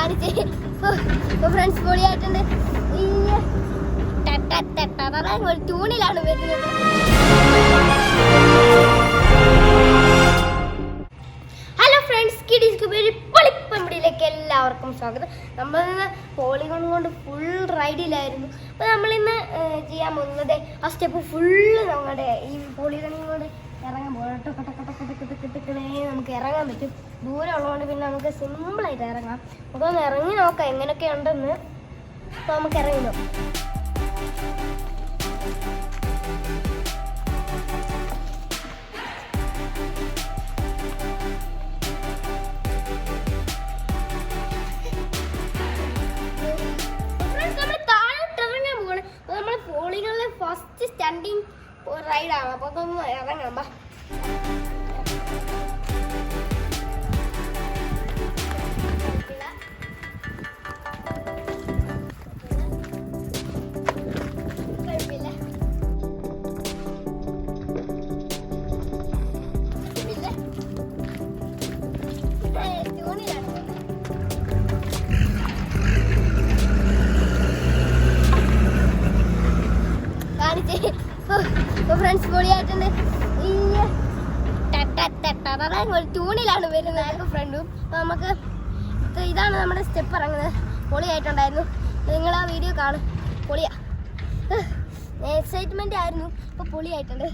കാണിച്ച് ഫ്രണ്ട്സ് പൊളിയായിട്ടുണ്ട്. ട്യൂണിലാണ് വരുന്നത്. Hello friends, kiddies പേര് പൊളിപ്പമ്പടിയിലേക്ക് എല്ലാവർക്കും സ്വാഗതം. നമ്മളിന്ന് പോളിഗോൺ കൊണ്ട് ഫുൾ റൈഡിലായിരുന്നു. അപ്പോൾ നമ്മളിന്ന് ചെയ്യാൻ പോകുന്നത് ആ സ്റ്റെപ്പ് ഫുള്ള് നമ്മുടെ ഈ പോളിഗോൺ കൊണ്ട് ഇറങ്ങാൻ പോകണം. നമുക്ക് ഇറങ്ങാൻ പറ്റും. ദൂരം ഉള്ളതുകൊണ്ട് പിന്നെ നമുക്ക് സിമ്പിളായിട്ട് ഇറങ്ങാം. നമുക്കൊന്ന് ഇറങ്ങി നോക്കാം എങ്ങനെയൊക്കെ ഉണ്ടെന്ന്. അപ്പോൾ നമുക്ക് ഇറങ്ങി നോക്കാം. പോളികളിലെ ഫസ്റ്റ് സ്റ്റാൻഡിങ് റൈഡാണ്. അപ്പോൾ അതൊന്ന് ഇറങ്ങാം. ഫ്രണ്ട്സ് പൊളിയായിട്ടുണ്ട്. ട്യൂണിലാണ് വരുന്നത് ഫ്രണ്ടും. അപ്പോൾ നമുക്ക് ഇതാണ് നമ്മുടെ സ്റ്റെപ്പ് ഇറങ്ങുന്നത്. പൊളിയായിട്ടുണ്ടായിരുന്നു. നിങ്ങൾ ആ വീഡിയോ കാണും. പൊളിയാ, എക്സൈറ്റ്മെന്റ് ആയിരുന്നു. ഇപ്പോൾ പൊളിയായിട്ടുണ്ട്.